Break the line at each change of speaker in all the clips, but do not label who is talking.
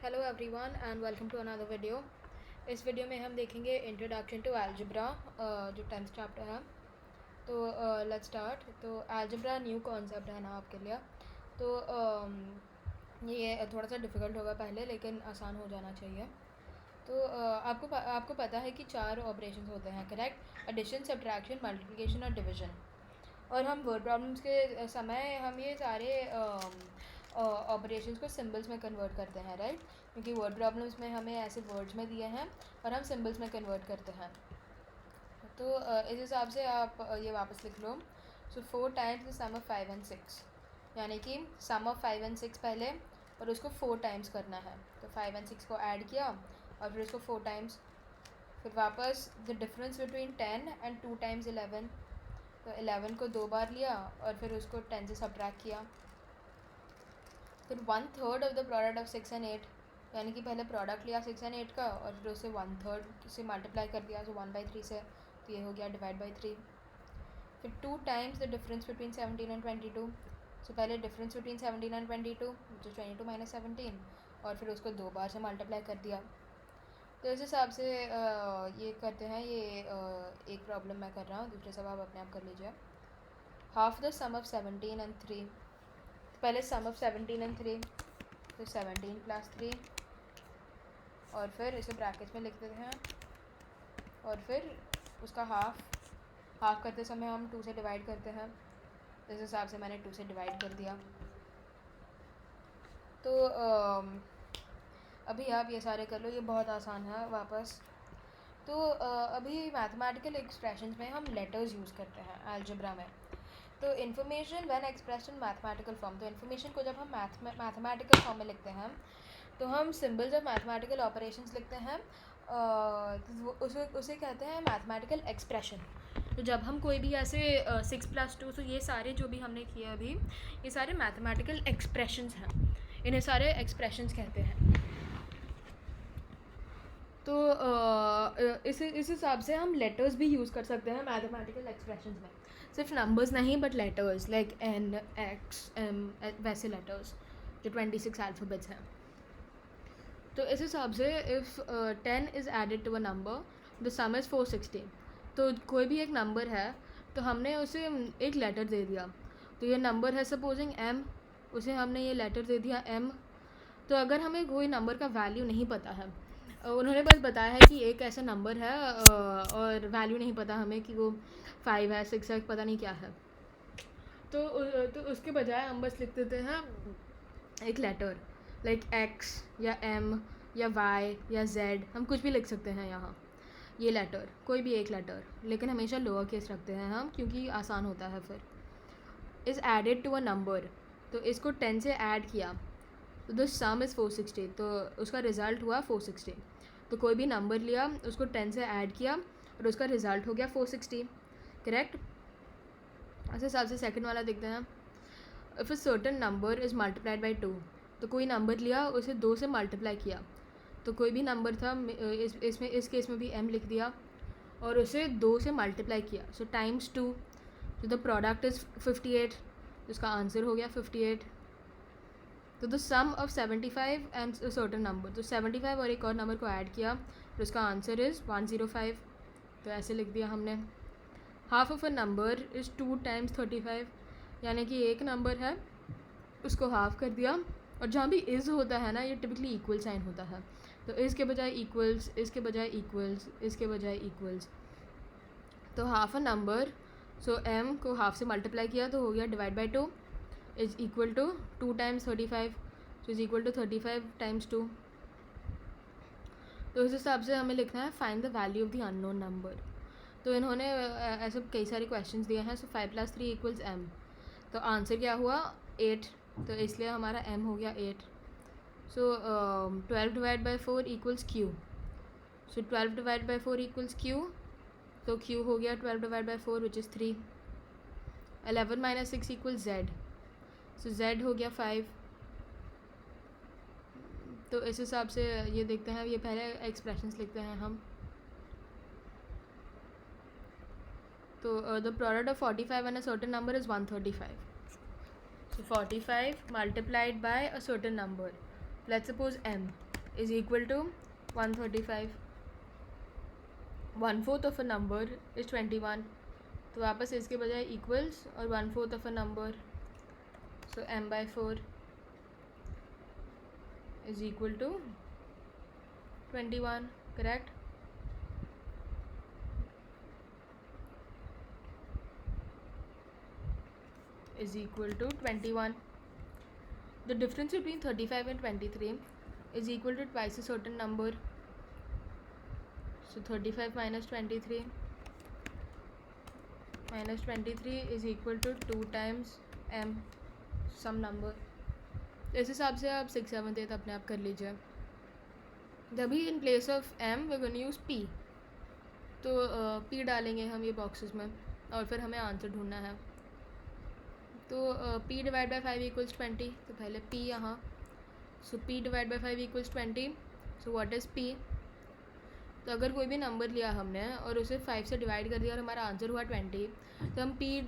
Hello everyone and welcome to another video. इस video में हम देखेंगे इंट्रोडक्शन टू अलजेब्रा, जो 10th चैप्टर है। तो लेट्स स्टार्ट। तो अलजेब्रा न्यू कॉन्सेप्ट है ना आपके लिए, तो ये थोड़ा सा डिफ़िकल्ट होगा पहले, लेकिन आसान हो जाना चाहिए। तो आपको पता है कि 4 ऑपरेशंस होते हैं, करेक्ट? एडिशन, सब्ट्रैक्शन, मल्टीप्लिकेशन और डिविज़न। और हम वर्ड प्रॉब्लम्स के समय हम ये सारे ऑपरेशंस को सिंबल्स में कन्वर्ट करते हैं, राइट? क्योंकि वर्ड प्रॉब्लम्स में हमें ऐसे वर्ड्स में दिए हैं और हम सिंबल्स में कन्वर्ट करते हैं। तो इस हिसाब से आप ये वापस लिख लो। So 4 times the sum of 5 and 6, यानी कि सम ऑफ 5 एंड 6 पहले और उसको 4 टाइम्स करना है। तो 5 एंड 6 को ऐड किया और फिर उसको 4 टाइम्स, फिर वापस the difference between 10 and 2 times 11। तो 11 को 2 बार लिया और फिर उसको 10 से सब्ट्रैक्ट किया। फिर 1/3 of the product of 6 and 8, यानी कि पहले प्रोडक्ट लिया 6 एंड 8 का और फिर उसे 1/3 से मल्टीप्लाई कर दिया, सो 1/3 से, तो ये हो गया डिवाइड बाई 3। फिर 2 times the difference between 17 and 22। सो पहले डिफरेंस बिटवीन 17 एंड 22 जो 22 माइनस 17, और फिर उसको 2 बार से मल्टीप्लाई कर दिया। तो इस हिसाब से ये करते हैं। ये एक प्रॉब्लम मैं कर रहा हूँ, दूसरे सब आप अपने आप कर लीजिए। Half the sum of 17 and 3। पहले सम ऑफ 17 एंड 3, तो 17 प्लस 3, और फिर इसे ब्रैकेट में लिख देते हैं, और फिर उसका हाफ करते समय हम 2 से डिवाइड करते हैं। इस हिसाब से मैंने 2 से डिवाइड कर दिया। तो अभी आप ये सारे कर लो, ये बहुत आसान है वापस। तो अभी मैथमेटिकल एक्सप्रेशंस में हम लेटर्स यूज़ करते हैं अलजेब्रा में। तो information when expressed in mathematical form, तो इन्फॉर्मेशन को जब हम मैथमेटिकल फॉर्म में लिखते हैं तो हम सिंबल्स ऑफ मैथमेटिकल ऑपरेशंस लिखते हैं। तो उसे कहते हैं मैथमेटिकल एक्सप्रेशन। तो जब हम कोई भी ऐसे 6+2, तो ये सारे जो भी हमने किए अभी, ये सारे मैथमेटिकल एक्सप्रेशंस हैं, इन्हें सारे एक्सप्रेशंस कहते हैं। तो इस हिसाब से हम लेटर्स भी यूज़ कर सकते हैं मैथमेटिकल एक्सप्रेशंस में, सिर्फ नंबर्स नहीं but letters like N, X, M, वैसे लेटर्स जो 26 अल्फ़ाबेट्स हैं। तो इस हिसाब से if 10 is added to a number, the sum is 460। तो कोई भी एक नंबर है तो हमने उसे एक लेटर दे दिया। तो ये नंबर है सपोजिंग M, उसे हमने ये लेटर दे दिया M। तो अगर हमें कोई नंबर का वैल्यू नहीं पता है, उन्होंने बस बताया है कि एक ऐसा नंबर है और वैल्यू नहीं पता हमें कि वो 5 है, 6 है, पता नहीं क्या है, तो उसके बजाय हम बस लिख देते हैं एक लेटर लाइक X या M या Y या Z, हम कुछ भी लिख सकते हैं यहाँ। ये लेटर, कोई भी एक लेटर, लेकिन हमेशा लोअर केस रखते हैं हम, क्योंकि आसान होता है। फिर is added to a number, तो इसको 10 से ऐड किया, तो द सम इज़ 460, तो उसका रिज़ल्ट हुआ 460। तो कोई भी नंबर लिया, उसको 10 से ऐड किया और उसका रिज़ल्ट हो गया 460, करेक्ट? इस हिसाब से सेकंड वाला देखते हैं। If a certain number is multiplied by 2, तो कोई नंबर लिया, उसे 2 से मल्टीप्लाई किया। तो कोई भी नंबर था, इस केस में भी M लिख दिया और उसे 2 से मल्टीप्लाई किया, सो टाइम्स 2, तो द प्रोडक्ट इज़ 58, उसका आंसर हो गया 58। तो the sum of 75 and certain number, तो 75 और एक और नंबर को ऐड किया तो उसका आंसर इज़ 105। तो ऐसे लिख दिया हमने। Half of a number is 2 times 35, यानी कि एक नंबर है उसको हाफ कर दिया, और जहाँ भी इज़ होता है ना, ये टिपिकली इक्वल साइन होता है, तो इसके बजाय इक्वल्स, इसके बजाय इक्वल्स, इसके बजाय इक्वल्स। तो half a number, so M को हाफ से मल्टीप्लाई किया तो हो गया divide by 2 is equal to 2 times 35, so is equal to 35 times 2। तो इस हिसाब से हमें लिखना है find the value of the unknown number. तो इन्होंने ऐसे कई सारे क्वेश्चंस दिए हैं। सो 5 + 3 = M, तो आंसर क्या हुआ 8, तो इसलिए हमारा M हो गया 8। सो 12 divide by 4 = Q, so 12 divide by 4 = Q, तो Q हो गया 12 divide by 4 which is 3। 11 - 6 = Z, so Z हो गया 5। तो इस हिसाब से ये देखते हैं, ये पहले एक्सप्रेशंस लिखते हैं हम। तो the product of 45 and a certain number is 135, so 45 multiplied by a certain number, let's suppose M, is equal to 135. 1/4 of a number is 21. तो वापस इसके बजाय इक्वल्स और 1/4 of a number, so m/4 is equal to 21. Correct. is equal to 21. The difference between 35 and 23 is equal to twice a certain number. So 35 minus 23 is equal to 2 times m, some number. इस हिसाब से आप 6, 7, 8 अपने आप कर लीजिए. तभी in place of m we're going to use p. तो p डालेंगे हम ये बॉक्सेस में और फिर हमें आंसर ढूंढना है. तो p डिवाइड बाई 5 इक्वल्स 20. तो पहले p यहाँ, सो p divide by 5 equals 20. So what is p? तो अगर कोई भी नंबर लिया हमने और उसे 5 से डिवाइड कर दिया और हमारा आंसर हुआ 20, तो हम p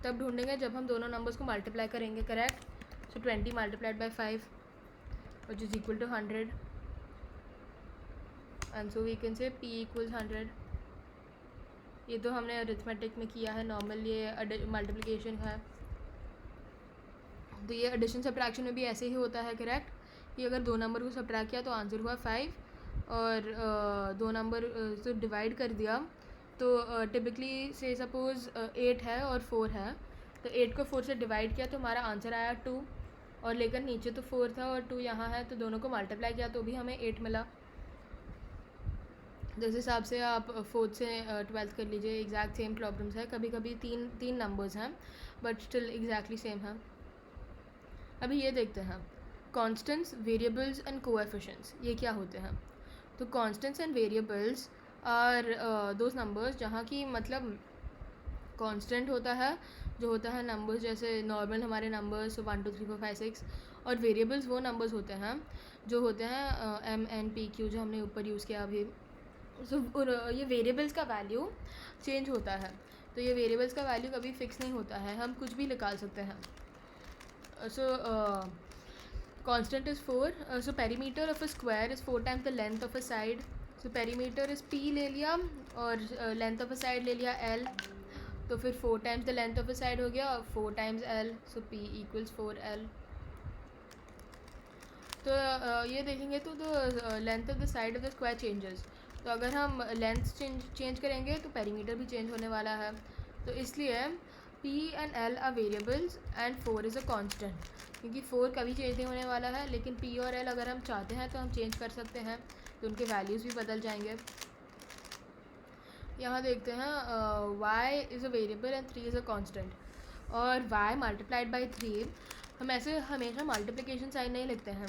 तब ढूंढेंगे जब हम दोनों नंबर्स को मल्टीप्लाई करेंगे. Correct. So 20 multiplied by 5 which is equal to 100. And so we can say p equals 100. ये तो हमने अरिथमेटिक में किया है. नॉर्मल ये मल्टीप्लिकेशन है. तो ये एडिशन सब्ट्रैक्शन में भी ऐसे ही होता है. करेक्ट. कि अगर दो नंबर को सब्ट्रैक्ट किया तो आंसर हुआ 5 और दो नंबर से डिवाइड कर दिया तो टिपिकली से सपोज़ 8 है और 4 है, तो 8 को 4 से डिवाइड किया तो हमारा आंसर आया 2, और लेकर नीचे तो 4 था और 2 यहाँ है, तो दोनों को मल्टीप्लाई किया तो भी हमें 8 मिला. जिस हिसाब से आप 4th से 12th कर लीजिए. एग्जैक्ट सेम प्रॉब्लम्स है. कभी कभी तीन नंबर्स हैं बट स्टिल एग्जैक्टली सेम है. अभी ये देखते हैं कॉन्स्टेंट्स, वेरिएबल्स एंड कोएफिशिएंट्स. ये क्या होते हैं? तो constants and variables are those numbers जहाँ की मतलब कांस्टेंट होता है, जो होता है नंबर्स जैसे नॉर्मल हमारे नंबर्स 1 2 3 4 5 6, और वेरिएबल्स वो नंबर्स होते हैं जो होते हैं एम एन पी क्यू, जो हमने ऊपर यूज़ किया अभी. सो ये वेरिएबल्स का वैल्यू चेंज होता है. तो ये वेरिएबल्स का वैल्यू कभी फिक्स नहीं होता है, हम कुछ भी निकाल सकते हैं. सो constant is 4. So perimeter of a square is 4 times the length of a side. So perimeter is p ले लिया और length of a side ले लिया l, तो फिर 4 times the length of a side हो गया और 4 times l. So p equals 4l. तो ये देखेंगे तो length of the side of the square changes. तो अगर हम लेंथ चेंज करेंगे तो पेरीमीटर भी चेंज होने वाला है. तो इसलिए p and l are variables and 4 is a constant, क्योंकि 4 कभी चेंज नहीं होने वाला है, लेकिन p और l अगर हम चाहते हैं तो हम चेंज कर सकते हैं, तो उनके वैल्यूज़ भी बदल जाएंगे. यहाँ देखते हैं y is a variable and 3 is a constant, और y मल्टीप्लाइड बाई 3. हम ऐसे हमेशा मल्टीप्लिकेशन साइन नहीं लिखते हैं.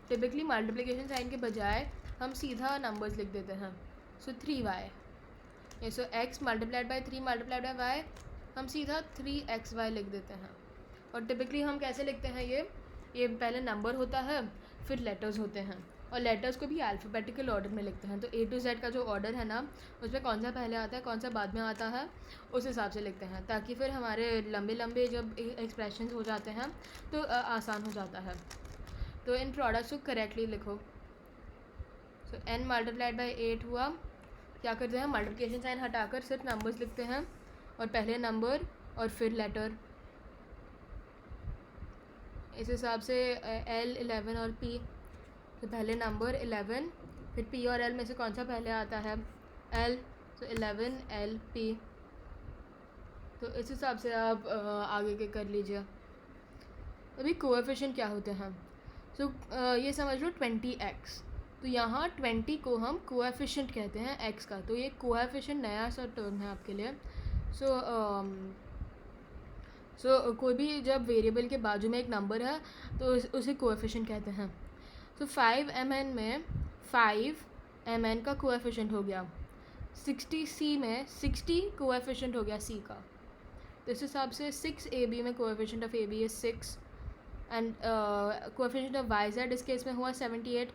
टिपिकली मल्टीप्लिकेशन साइन के बजाय हम सीधा नंबर्स लिख देते हैं. सो 3y, so x multiplied by 3 multiplied by y, हम सीधा 3xy लिख देते हैं. और टिपिकली हम कैसे लिखते हैं? ये पहले नंबर होता है, फिर लेटर्स होते हैं, और लेटर्स को भी अल्फ़ाबेटिकल ऑर्डर में लिखते हैं. तो A to Z का जो ऑर्डर है ना, उसमें कौन सा पहले आता है कौन सा बाद में आता है, उस हिसाब से लिखते हैं, ताकि फिर हमारे लंबे लंबे जब एक्सप्रेशन हो जाते हैं तो आसान हो जाता है. तो इन प्रोडक्ट्स को करेक्टली लिखो. सो n मल्टीप्लाइड बाई 8 हुआ. क्या करते हैं? मल्टीप्लिकेशन साइन हटाकर सिर्फ नंबर्स लिखते हैं, और पहले नंबर और फिर लेटर. इस हिसाब से L 11 और P, तो पहले नंबर 11, फिर P और L में से कौन सा पहले आता है? L. तो 11 L P. तो इस हिसाब से आप आगे के कर लीजिए. अभी कोएफिशिएंट क्या होते हैं? सो ये समझ लो 20x. तो यहाँ 20 को हम कोएफिशिएंट कहते हैं x का. तो ये कोएफिशिएंट नया सा टर्म है आपके लिए. सो कोई भी जब वेरिएबल के बाजू में एक नंबर है तो उसे कोएफिशिएंट कहते हैं. सो 5mn में 5mn का कोएफिशिएंट हो गया. 60c में 60 कोएफिशिएंट हो गया c का. तो इस हिसाब से 6ab में coefficient of ab is 6, and coefficient of yz इस केस में हुआ 78.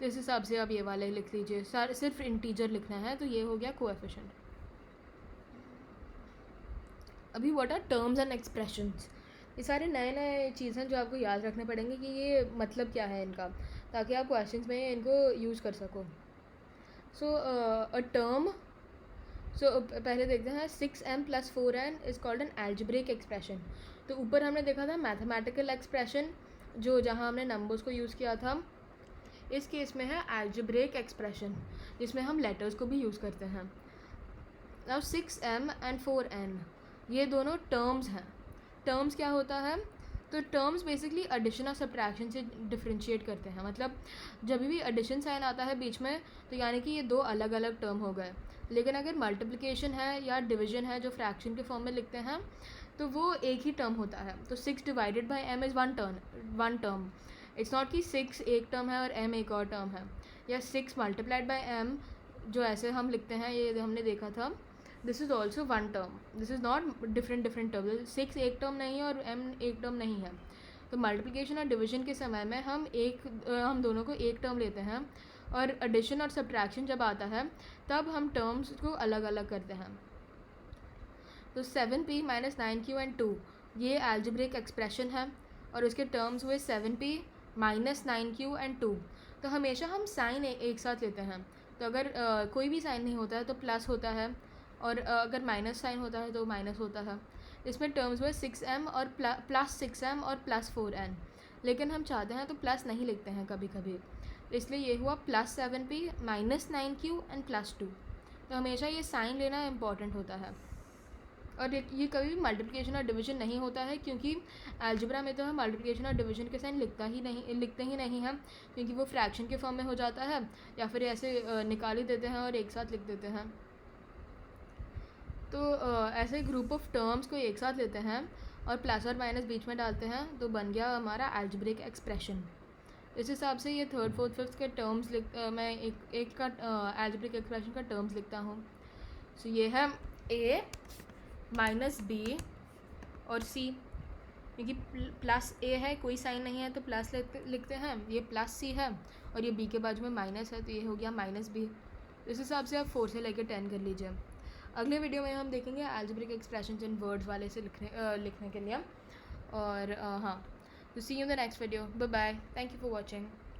तो इस हिसाब से आप ये वाले लिख लीजिए. सिर्फ इंटीजर लिखना है, तो ये हो गया कोएफिशिएंट. अभी what are terms and expressions? ये सारे नए नए चीज़ें जो आपको याद रखने पड़ेंगे कि ये मतलब क्या है इनका. ताकि आप क्वेश्चंस में इनको यूज़ कर सको. सो अ टर्म, सो पहले देखते हैं 6m + 4n is called an algebraic expression. तो ऊपर हमने देखा था मैथमेटिकल एक्सप्रेशन जो जहाँ हमने नंबर्स को यूज़ किया था. इस केस में है एल्जेब्रिक एक्सप्रेशन जिसमें हम लेटर्स को भी यूज़ करते हैं. नाउ 6m एंड 4n ये दोनों टर्म्स हैं. टर्म्स क्या होता है? तो टर्म्स बेसिकली एडिशन और सब्ट्रैक्शन से डिफ्रेंशिएट करते हैं. मतलब जब भी एडिशन साइन आता है बीच में तो यानी कि ये दो अलग अलग टर्म हो गए. लेकिन अगर मल्टीप्लिकेशन है या डिवीजन है जो फ्रैक्शन के फॉर्म में लिखते हैं तो वो एक ही टर्म होता है. तो 6 divided by m is one term. It's not कि 6 एक टर्म है और m एक और टर्म है, या 6 मल्टीप्लाइड बाई m जो ऐसे हम लिखते हैं, ये हमने देखा था. This is also one term. This is not different term. 6 एक टर्म नहीं है और m एक टर्म नहीं है. तो मल्टीप्लिकेशन और डिवीजन के समय में हम दोनों को एक टर्म लेते हैं, और एडिशन और सब्ट्रैक्शन जब आता है तब हम टर्म्स को अलग अलग करते हैं. तो 7p - 9q and 2 ये एल्जेब्रिक एक्सप्रेशन है और उसके टर्म्स हुए 7p - 9q and 2. तो हमेशा हम साइन एक साथ लेते हैं. तो अगर कोई भी साइन नहीं होता है तो प्लस होता है, और अगर माइनस साइन होता है तो माइनस होता है. इसमें टर्म्स हुए 6m और +6m और +4n. लेकिन हम चाहते हैं तो प्लस नहीं लिखते हैं कभी कभी, इसलिए ये हुआ +7p - 9q and +2. तो हमेशा ये साइन लेना इम्पॉर्टेंट होता है. और ये कभी भी मल्टीप्लिकेशन और डिवीजन नहीं होता है, क्योंकि अलजेब्रा में तो हम मल्टीप्लिकेशन और डिवीजन के साइन लिखते ही नहीं हैं, क्योंकि वो फ्रैक्शन के फॉर्म में हो जाता है, या फिर ऐसे निकाल ही देते हैं और एक साथ लिख देते हैं. तो ऐसे ग्रुप ऑफ टर्म्स को एक साथ लेते हैं और प्लस और माइनस बीच में डालते हैं, तो बन गया हमारा एल्जेब्रिक एक्सप्रेशन. इस हिसाब से ये 3rd 4th 5th के टर्म्स मैं एक का एल्जेब्रिक एक्सप्रेशन का टर्म्स लिखता हूँ. सो ये है a - b और c. क्योंकि प्लस a है, कोई साइन नहीं है तो प्लस लिखते हैं. ये +c है और ये b के बाजू में माइनस है, तो ये हो गया -b. इस हिसाब से आप 4 से लेकर 10 कर लीजिए. अगले वीडियो में हम देखेंगे एल्जेब्रिक एक्सप्रेशंस इन वर्ड्स वाले से लिखने के लिए. और हाँ, तो see you in the next video. Bye bye. Thank you for watching.